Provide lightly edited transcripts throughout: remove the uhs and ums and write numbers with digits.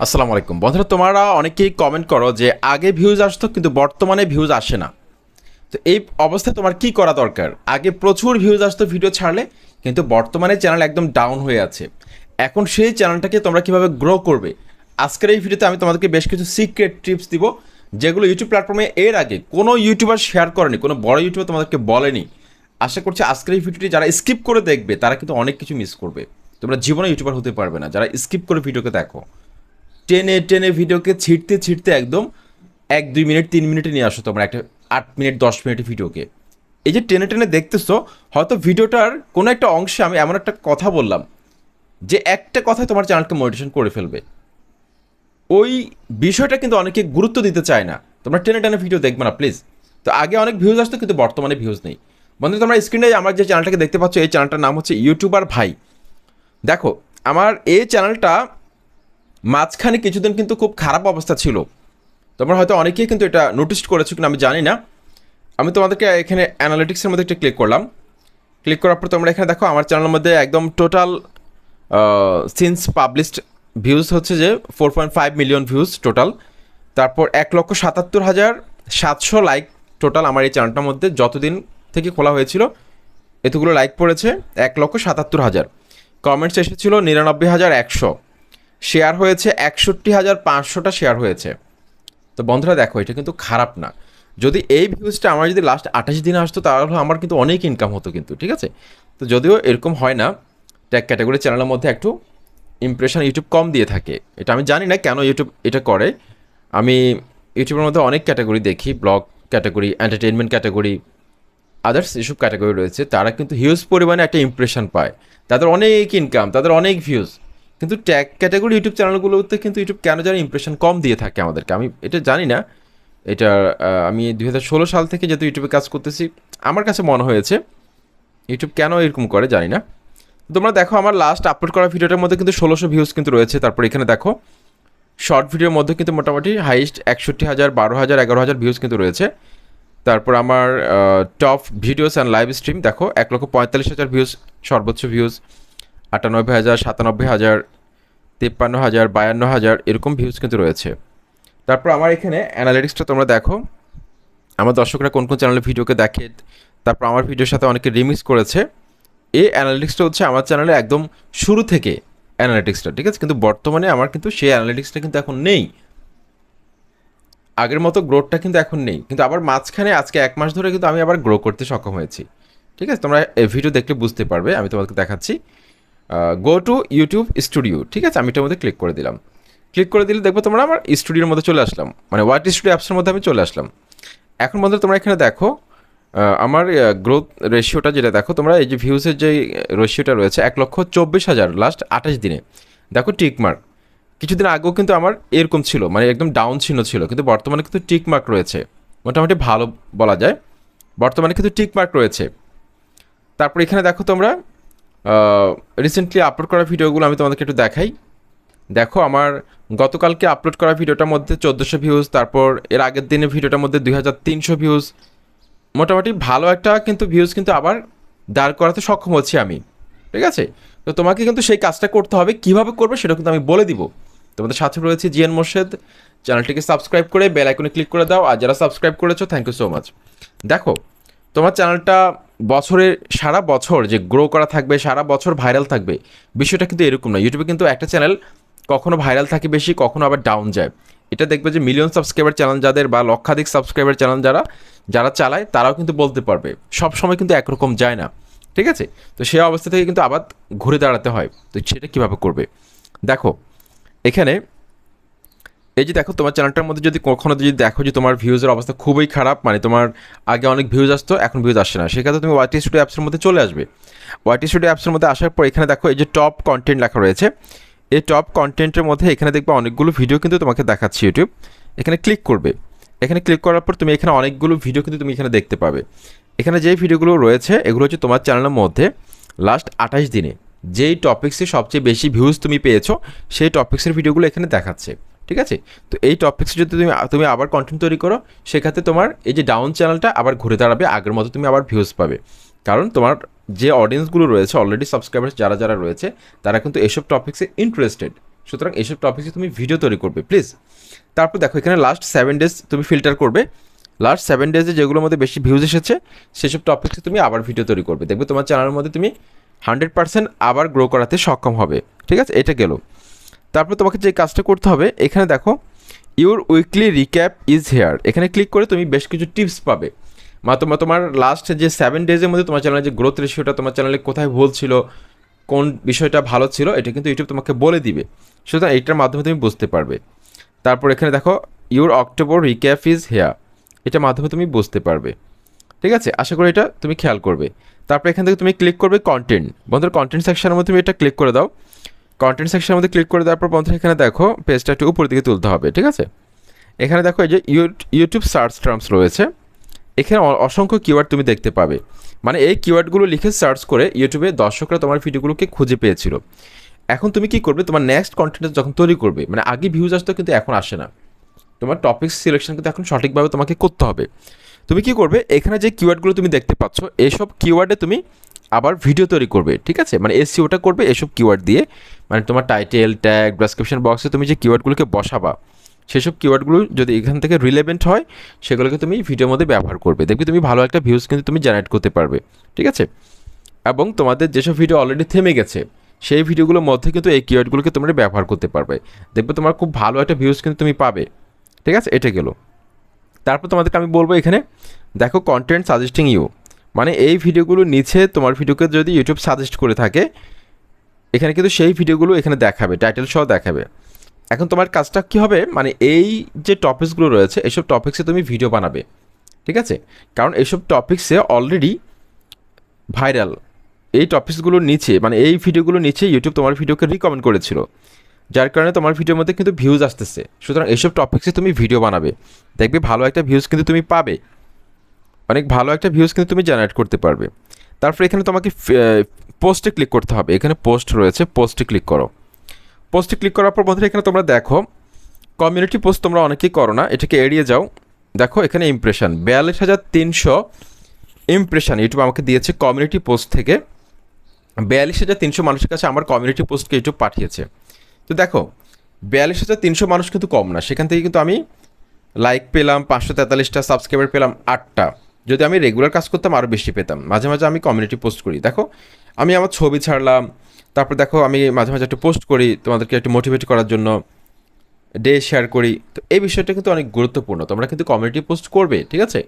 আসসালামু আলাইকুম বন্ধুরা, তোমরা অনেকেই কমেন্ট করো যে আগে ভিউজ আসতো কিন্তু বর্তমানে ভিউজ আসে না। তো এই অবস্থায় তোমার কি করা দরকার? আগে প্রচুর ভিউজ আসতো ভিডিও ছাড়লে, কিন্তু বর্তমানে চ্যানেল একদম ডাউন হয়ে আছে। এখন সেই চ্যানেলটাকে তোমরা কিভাবে গ্রো করবে, আজকের এই ভিডিওতে আমি তোমাদেরকে বেশ কিছু সিক্রেট টিপস দিব, যেগুলো ইউটিউব প্ল্যাটফর্মে এর আগে কোনো ইউটিউবার শেয়ার করেনি, কোনো বড় ইউটিউবার তোমাদেরকে বলেনি। আশা করছি আজকের এই ভিডিওটি যারা স্কিপ করে দেখবে তারা কিন্তু অনেক কিছু মিস করবে। তোমরা জীবনে ইউটিউবার হতে পারবে না যারা স্কিপ করে ভিডিওকে দেখো। টেনে টেনে ভিডিওকে ছিঁড়তে ছিঁড়তে একদম 1-2 মিনিট 3 মিনিটে নিয়ে আসো তোমরা একটা 8 মিনিট 10 মিনিটের ভিডিওকে। এই যে টেনে টেনে দেখতেছো, হয়তো ভিডিওটার কোনো একটা অংশে আমি এমন একটা কথা বললাম যে একটা কথায় তোমার চ্যানেলকে মোটিভেশন করে ফেলবে। ওই বিষয়টা কিন্তু অনেকে গুরুত্ব দিতে চায় না। তোমরা টেনে টেনে ভিডিও দেখবে না প্লিজ। তো আগে অনেক ভিউজ আসতো কিন্তু বর্তমানে ভিউজ নেই। বন্ধু, তোমরা স্ক্রিনে আমার যে চ্যানেলটাকে দেখতে পাচ্ছ, এই চ্যানেলটার নাম হচ্ছে ইউটিউবার ভাই। দেখো, আমার এই চ্যানেলটা মাঝখানে কিছুদিন কিন্তু খুব খারাপ অবস্থা ছিল। তোমরা হয়তো অনেকেই কিন্তু এটা নোটিস করেছো কিনা আমি জানি না। আমি তোমাদেরকে এখানে অ্যানালিটিক্সের মধ্যে একটা ক্লিক করলাম। ক্লিক করার পর তোমরা এখানে দেখো আমার চ্যানেলের মধ্যে একদম টোটাল সিন্স পাবলিশড ভিউজ হচ্ছে যে 4.5 মিলিয়ন ভিউজ টোটাল। তারপর 1,77,700 লাইক টোটাল আমার এই চ্যানেলটার মধ্যে যতদিন থেকে খোলা হয়েছিল। এতগুলো লাইক পড়েছে 1,77,000। কমেন্টস এসেছিলো 99,100। শেয়ার হয়েছে 61,500টা শেয়ার হয়েছে। তো বন্ধুরা দেখো, এটা কিন্তু খারাপ না। যদি এই ভিউজটা আমার যদি লাস্ট 28 দিনে আসতো তাহলে আমার কিন্তু অনেক ইনকাম হতো কিন্তু, ঠিক আছে। তো যদিও এরকম হয় না, ট্যাগ ক্যাটাগরি চ্যানেলের মধ্যে একটু ইমপ্রেশন ইউটিউব কম দিয়ে থাকে। এটা আমি জানি না কেন ইউটিউব এটা করে। আমি ইউটিউবের মধ্যে অনেক ক্যাটাগরি দেখি, blog category, entertainment category, others যেসব ক্যাটাগরি রয়েছে, তারা কিন্তু হিউজ পরিমাণে একটা ইমপ্রেশন পায়, তাদের অনেক ইনকাম, তাদের অনেক ভিউজ। কিন্তু ট্যাগ ক্যাটাগরি ইউটিউব চ্যানেলগুলোতে কিন্তু ইউটিউব কেন যেন ইমপ্রেশন কম দিয়ে থাকে আমাদেরকে, আমি এটা জানি না। এটা আমি 2016 সাল থেকে যেহেতু ইউটিউবে কাজ করতেছি, আমার কাছে মনে হয়েছে ইউটিউব কেন এরকম করে জানি না। তোমরা দেখো আমার লাস্ট আপলোড করা ভিডিওটার মধ্যে কিন্তু 1600 ভিউজ কিন্তু রয়েছে। তারপর এখানে দেখো শর্ট ভিডিওর মধ্যে কিন্তু মোটামুটি হাইস্ট 61,000, 12,000, 11,000 ভিউজ কিন্তু রয়েছে। তারপর আমার top videos and live stream দেখো 1,45,000 ভিউজ সর্বোচ্চ ভিউজ, 98,000, 97,000, 53,000, 52,000 এরকম ভিউজ কিন্তু রয়েছে। তারপর আমার এখানে অ্যানালিটিক্সটা তোমরা দেখো, আমার দর্শকরা কোন কোন চ্যানেলে ভিডিওকে দেখে, তারপর আমার ভিডিওর সাথে অনেকে রিমিক্স করেছে। এই অ্যানালিটিক্সটা হচ্ছে আমার চ্যানেলে একদম শুরু থেকে অ্যানালিটিক্সটা, ঠিক আছে। কিন্তু বর্তমানে আমার কিন্তু সেই অ্যানালিটিক্সটা কিন্তু এখন নেই, আগের মতো গ্রোথটা কিন্তু এখন নেই। কিন্তু আবার মাঝখানে আজকে 1 মাস ধরে কিন্তু আমি আবার গ্রো করতে সক্ষম হয়েছি, ঠিক আছে। তোমরা এই ভিডিও দেখলে বুঝতে পারবে, আমি তোমাদেরকে দেখাচ্ছি। গো টু ইউটিউব স্টুডিও, ঠিক আছে। আমি এটার মধ্যে ক্লিক করে দিলাম। ক্লিক করে দিলে দেখবো তোমরা আমার স্টুডিওর মধ্যে চলে আসলাম, মানে ওয়াইটি স্টুডিও অ্যাপসের মধ্যে আমি চলে আসলাম। এখন বন্ধু তোমরা এখানে দেখো আমার গ্রোথ রেশিওটা যেটা দেখো তোমরা, এই যে ভিউসের যে রেশিওটা রয়েছে 1,24,000 লাস্ট 28 দিনে। দেখো টিকমার্ক, কিছুদিন আগেও কিন্তু আমার এরকম ছিল, মানে একদম ডাউন চিহ্ন ছিল, কিন্তু বর্তমানে কিন্তু টিকমার্ক রয়েছে, মোটামুটি ভালো বলা যায়। বর্তমানে কিন্তু টিকমার্ক রয়েছে। তারপর এখানে দেখো তোমরা রিসেন্টলি আপলোড করা ভিডিওগুলো আমি তোমাদেরকে একটু দেখাই। দেখো আমার গতকালকে আপলোড করা ভিডিওটার মধ্যে 1,400 ভিউজ, তারপর এর আগের দিনের ভিডিওটার মধ্যে 2,300 ভিউজ। মোটামুটি ভালো একটা কিন্তু ভিউজ কিন্তু আবার দাঁড় করাতে সক্ষম হচ্ছি আমি, ঠিক আছে। তো তোমাকে কিন্তু সেই কাজটা করতে হবে, কীভাবে করবে সেটা কিন্তু আমি বলে দিব। তোমাদের সাথে রয়েছে জিএন মোর্শেদ। চ্যানেলটিকে সাবস্ক্রাইব করে বেল আইকনে ক্লিক করে দাও, আর যারা সাবস্ক্রাইব করেছো থ্যাংক ইউ সো মাচ। দেখো, তোমার চ্যানেলটা বছরে সারা বছর যে গ্রো করা থাকবে, সারা বছর ভাইরাল থাকবে, বিষয়টা কিন্তু এরকম না। ইউটিউবে কিন্তু একটা চ্যানেল কখনো ভাইরাল থাকে বেশি, কখনো আবার ডাউন যায়। এটা দেখবে যে মিলিয়ন সাবস্ক্রাইবার চ্যানেল যাদের বা লক্ষাধিক সাবস্ক্রাইবার চ্যানেল যারা চালায় তারাও কিন্তু বলতে পারবে সব সময় কিন্তু একরকম যায় না, ঠিক আছে। তো সেই অবস্থা থেকে কিন্তু আবার ঘুরে দাঁড়াতে হয়। তো সেটা কীভাবে করবে দেখো, এখানে এই যে দেখো তোমার চ্যানেলটার মধ্যে যদি কখনো যদি দেখো যে তোমার ভিউজের অবস্থা খুবই খারাপ, মানে তোমার আগে অনেক ভিউজ আসতো এখন ভিউজ আসছে না, সেক্ষেত্রে তুমি ওয়াইটি স্টুডিও অ্যাপসের মধ্যে চলে আসবে। ওয়াইটি স্টুডিও অ্যাপসের মধ্যে আসার পর এখানে দেখো এই যে টপ কন্টেন্ট লেখা রয়েছে, এই টপ কন্টেন্টের মধ্যে এখানে দেখবে অনেকগুলো ভিডিও কিন্তু তোমাকে দেখাচ্ছে ইউটিউব। এখানে ক্লিক করবে। এখানে ক্লিক করার পর তুমি এখানে অনেকগুলো ভিডিও কিন্তু তুমি এখানে দেখতে পাবে। এখানে যেই ভিডিওগুলো রয়েছে এগুলো হচ্ছে তোমার চ্যানেলের মধ্যে লাস্ট 28 দিনে যেই টপিক্সে সবচেয়ে বেশি ভিউজ তুমি পেয়েছো সেই টপিক্সের ভিডিওগুলো এখানে দেখাচ্ছে, ঠিক আছে। তো এই টপিক্সে যদি তুমি আবার কন্টেন্ট তৈরি করো, সেক্ষেত্রে তোমার এই যে ডাউন চ্যানেলটা আবার ঘুরে দাঁড়াবে, আগের মতো তুমি আবার ভিউজ পাবে। কারণ তোমার যে অডিয়েন্সগুলো রয়েছে অলরেডি সাবস্ক্রাইবার্স যারা রয়েছে তারা কিন্তু এসব টপিক্সে ইন্টারেস্টেড, সুতরাং এইসব টপিকে তুমি ভিডিও তৈরি করবে প্লিজ। তারপর দেখো এখানে লাস্ট 7 ডেজ তুমি ফিল্টার করবে, লাস্ট 7 ডেজে যেগুলোর মধ্যে বেশি ভিউজ এসেছে সেসব টপিকে তুমি আবার ভিডিও তৈরি করবে, দেখবে তোমার চ্যানেলের মধ্যে তুমি 100% আবার গ্রো করাতে সক্ষম হবে। ঠিক আছে, এটা গেল। তারপর তোমাকে যে কাজটা করতে হবে, এখানে দেখো your weekly recap is here, এখানে ক্লিক করে তুমি বেশ কিছু টিপস পাবে। তোমার লাস্ট যে 7 ডেজের মধ্যে তোমার চ্যানেলের যে গ্রোথ রেশিওটা, তোমার চ্যানেলে কোথায় ভুল ছিল, কোন বিষয়টা ভালো ছিল, এটা কিন্তু ইউটিউব তোমাকে বলে দিবে। সুতরাং এইটার মাধ্যমে তুমি বুঝতে পারবে। তারপর এখানে দেখো your October recap is here, এটার মাধ্যমে তুমি বুঝতে পারবে। ঠিক আছে, আশা করি এটা তুমি খেয়াল করবে। তারপর এখান থেকে তুমি ক্লিক করবে কন্টেন্ট, বন্ধুরা কন্টেন্ট সেকশনের মধ্যে তুমি এটা ক্লিক করে দাও। কন্টেন্ট সেকশনের মধ্যে ক্লিক করে দেওয়ার পর বন্ধুরা এখানে দেখো পেজটা একটু উপর দিকে তুলতে হবে। ঠিক আছে, এখানে দেখো এই যে ইউটিউব সার্চ টার্মস রয়েছে, এখানে অসংখ্য কিওয়ার্ড তুমি দেখতে পাবে। মানে এই কিওয়ার্ডগুলো লিখে সার্চ করে ইউটিউবে দর্শকরা তোমার ভিডিওগুলোকে খুঁজে পেয়েছিল। এখন তুমি কি করবে, তোমার নেক্সট কন্টেন্ট যখন তৈরি করবে, মানে আগে ভিউজ আসতো কিন্তু এখন আসে না, তোমার টপিক সিলেকশন কিন্তু এখন সঠিকভাবে তোমাকে করতে হবে। তুমি কি করবে, এখানে যে কিওয়ার্ডগুলো তুমি দেখতে পাচ্ছ এইসব কিওয়ার্ডে তুমি আবার ভিডিও তৈরি করবে। ঠিক আছে, মানে এসইওটা করবে এসব কিওয়ার্ড দিয়ে, মানে তোমার টাইটেল, ট্যাগ, ডেসক্রিপশন বক্সে তুমি যে কিওয়ার্ডগুলোকে বসাবা সেসব কিওয়ার্ডগুলো যদি এখান থেকে রিলেভেন্ট হয় সেগুলোকে তুমি ভিডিওর মধ্যে ব্যবহার করবে, দেখবে তুমি ভালো একটা ভিউজ কিন্তু তুমি জেনারেট করতে পারবে। ঠিক আছে, এবং তোমাদের যেসব ভিডিও অলরেডি থেমে গেছে সেই ভিডিওগুলোর মধ্যে কিন্তু এই কিওয়ার্ডগুলোকে তোমরা ব্যবহার করতে পারবে, দেখবে তোমার খুব ভালো একটা ভিউজ কিন্তু তুমি পাবে। ঠিক আছে, এটা গেল। তারপর তোমাদেরকে আমি বলবো এখানে দেখো কন্টেন্ট সাজেস্টিং ইউ, মানে এই ভিডিওগুলোর নিচে তোমার ভিডিওকে যদি ইউটিউব সাজেস্ট করে থাকে এখানে কিন্তু সেই ভিডিওগুলো এখানে দেখাবে, টাইটেল সহ দেখাবে। এখন তোমার কাজটা কী হবে, মানে এই যে টপিকসগুলো রয়েছে এইসব টপিক্সে তুমি ভিডিও বানাবে। ঠিক আছে, কারণ এইসব টপিক্সে অলরেডি ভাইরাল, এই টপিকসগুলোর নিচে মানে এই ভিডিওগুলোর নিচে ইউটিউব তোমার ভিডিওকে রিকমেন্ড করেছিল, যার কারণে তোমার ভিডিওর মধ্যে কিন্তু ভিউজ আসতেছে। সুতরাং এইসব টপিক্সে তুমি ভিডিও বানাবে, দেখবে ভালো একটা ভিউজ কিন্তু তুমি পাবে, অনেক ভালো একটা ভিউজ কিন্তু তুমি জেনারেট করতে পারবে। তারপর এখানে তোমাকে পোস্টে ক্লিক করতে হবে, এখানে পোস্ট রয়েছে, পোস্টে ক্লিক করো। পোস্টে ক্লিক করার পর বন্ধুরা এখানে তোমরা দেখো কমিউনিটি পোস্ট তোমরা অনেকেই করো না, এটাকে এড়িয়ে যাও। দেখো এখানে ইমপ্রেশন 42,300 ইমপ্রেশন ইউটিউব আমাকে দিয়েছে কমিউনিটি পোস্ট থেকে, 42,300 মানুষের কাছে আমার কমিউনিটি পোস্টকে ইউটিউব পাঠিয়েছে। তো দেখো 42,300 মানুষ কিন্তু কম না, সেখান থেকে কিন্তু আমি লাইক পেলাম 543টা, সাবস্ক্রাইবার পেলাম 8টা। যদি আমি রেগুলার কাজ করতাম আরও বেশি পেতাম। মাঝে মাঝে আমি কমিউনিটি পোস্ট করি, দেখো আমি আমার ছবি ছাড়লাম, তারপর দেখো আমি মাঝে মাঝে একটু পোস্ট করি তোমাদেরকে একটু মোটিভেট করার জন্য, ডে শেয়ার করি। তো এই বিষয়টা কিন্তু অনেক গুরুত্বপূর্ণ, তোমরা কিন্তু কমিউনিটি পোস্ট করবে। ঠিক আছে,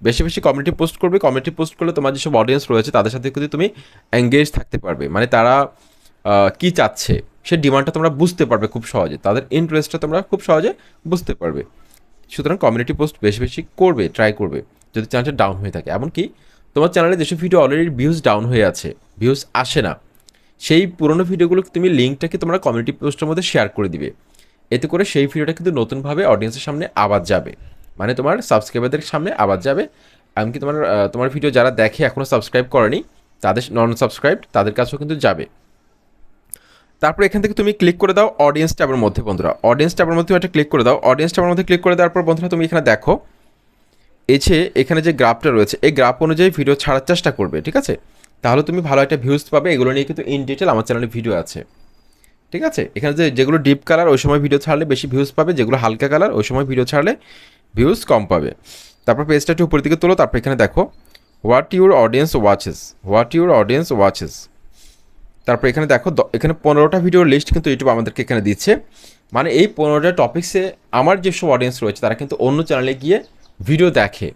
বেশি বেশি কমিউনিটি পোস্ট করবে। কমিউনিটি পোস্ট করলে তোমার যেসব অডিয়েন্স রয়েছে তাদের সাথে কিন্তু তুমি এঙ্গেজ থাকতে পারবে, মানে তারা কী চাচ্ছে সে ডিমান্ডটা তোমরা বুঝতে পারবে খুব সহজে, তাদের ইন্টারেস্টটা তোমরা খুব সহজে বুঝতে পারবে। সুতরাং কমিউনিটি পোস্ট বেশি বেশি করবে, ট্রাই করবে যদি চ্যানেলটা ডাউন হয়ে থাকে। এমনকি তোমার চ্যানেলে যেসব ভিডিও অলরেডি ভিউজ ডাউন হয়ে আছে, ভিউজ আসে না, সেই পুরোনো ভিডিওগুলো তুমি লিঙ্কটাকে তোমরা কমিউনিটি পোস্টের মধ্যে শেয়ার করে দিবে, এতে করে সেই ভিডিওটা কিন্তু নতুনভাবে অডিয়েন্সের সামনে আবার যাবে, মানে তোমার সাবস্ক্রাইবারদের সামনে আবার যাবে। এমনকি তোমার ভিডিও যারা দেখে এখনও সাবস্ক্রাইব করেনি, তাদের নন সাবস্ক্রাইব তাদের কাছেও কিন্তু যাবে। তারপর এখান থেকে তুমি ক্লিক করে দাও অডিয়েন্স ট্যাবের মধ্যে। বন্ধুরা অডিয়েন্স ট্যাবের মধ্যে একটা ক্লিক করে দাও, অডিয়েন্স ট্যাবের মধ্যে ক্লিক করে দেওয়ার পর বন্ধুরা তুমি এখানে দেখো এখানে যে গ্রাফটা রয়েছে এই গ্রাফ অনুযায়ী ভিডিও ছাড়ার চেষ্টা করবে। ঠিক আছে, তাহলে তুমি ভালো একটা ভিউজ পাবে। এগুলো নিয়ে কিন্তু ইন ডিটেল আমার চ্যানেলে ভিডিও আছে। ঠিক আছে, এখানে যেগুলো ডিপ কালার ওই সময় ভিডিও ছাড়লে বেশি ভিউজ পাবে, যেগুলো হালকা কালার ওই সময় ভিডিও ছাড়লে ভিউজ কম পাবে। তারপর পেজটা একটু উপরের দিকে তোলো, তারপর এখানে দেখো হোয়াট ইউর অডিয়েন্স ওয়াচেস। তারপর এখানে দেখো এখানে 15টা ভিডিওর লিস্ট কিন্তু ইউটিউব আমাদেরকে এখানে দিচ্ছে, মানে এই 15টা টপিক্সে আমার যেসব অডিয়েন্স রয়েছে তারা কিন্তু অন্য চ্যানেলে গিয়ে ভিডিও দেখে।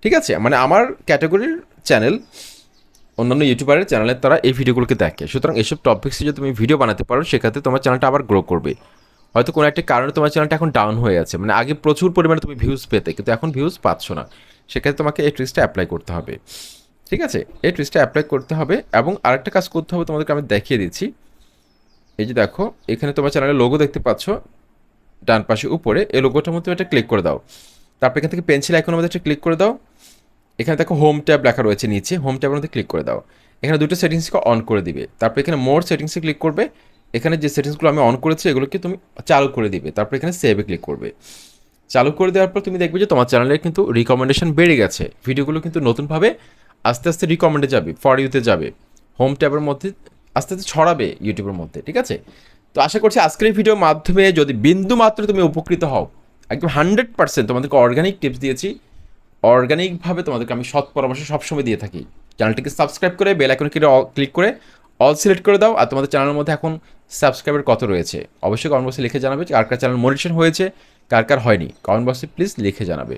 ঠিক আছে, মানে আমার ক্যাটাগরির চ্যানেল অন্যান্য ইউটিউবারের চ্যানেলের তারা এই ভিডিওগুলোকে দেখে। সুতরাং এইসব টপিক্সে যদি তুমি ভিডিও বানাতে পারো সেক্ষেত্রে তোমার চ্যানেলটা আবার গ্রো করবে। হয়তো কোনো একটা কারণে তোমার চ্যানেলটা এখন ডাউন হয়ে আছে, মানে আগে প্রচুর পরিমাণে তুমি ভিউজ পেতে কিন্তু এখন ভিউজ পাচ্ছ না, সেক্ষেত্রে তোমাকে এই ট্রিক্সটা অ্যাপ্লাই করতে হবে। ঠিক আছে, এই ট্রিক্সটা অ্যাপ্লাই করতে হবে। এবং আরেকটা কাজ করতে হবে তোমাদেরকে আমি দেখিয়ে দিচ্ছি। এই যে দেখো এখানে তোমার চ্যানেলের লোগো দেখতে পাচ্ছ ডান পাশে উপরে, এই লোগোটার মধ্যে একটা ক্লিক করে দাও। তারপর এখান থেকে পেন্সিল আইকনের মধ্যে একটা ক্লিক করে দাও। এখানে দেখো হোম ট্যাব লেখা রয়েছে নিচে, হোম ট্যাবের মধ্যে ক্লিক করে দাও। এখানে দুটো সেটিংসকে অন করে দিবে। তারপর এখানে মোর সেটিংসে ক্লিক করবে, এখানে যে সেটিংসগুলো আমি অন করেছি এগুলোকে তুমি চালু করে দিবে। তারপর এখানে সেভে ক্লিক করবে। চালু করে দেওয়ার পর তুমি দেখবে যে তোমার চ্যানেলের কিন্তু রিকমেন্ডেশন বেড়ে গেছে, ভিডিওগুলো কিন্তু নতুনভাবে আস্তে আস্তে রিকমেন্ডে যাবে, ফর ইউতে যাবে, হোম ট্যাবের মধ্যে আস্তে আস্তে ছড়াবে ইউটিউবের মধ্যে। ঠিক আছে, তো আশা করছি আজকের এই ভিডিওর মাধ্যমে যদি বিন্দু মাত্র তুমি উপকৃত হও, একদম 100% তোমাদেরকে অর্গানিক টিপস দিয়েছি, অর্গানিকভাবে তোমাদেরকে আমি সৎ পরামর্শ সবসময় দিয়ে থাকি। চ্যানেলটিকে সাবস্ক্রাইব করে বেল আইকনে ক্লিক করে অল সিলেক্ট করে দাও। আর তোমাদের চ্যানেলের মধ্যে এখন সাবস্ক্রাইবার কত রয়েছে অবশ্যই কমেন্ট বক্সে লিখে জানাবে, কার কার চ্যানেল মনিটেশন হয়েছে, কার কার হয়নি, কমেন্ট বক্সে প্লিজ লিখে জানাবে।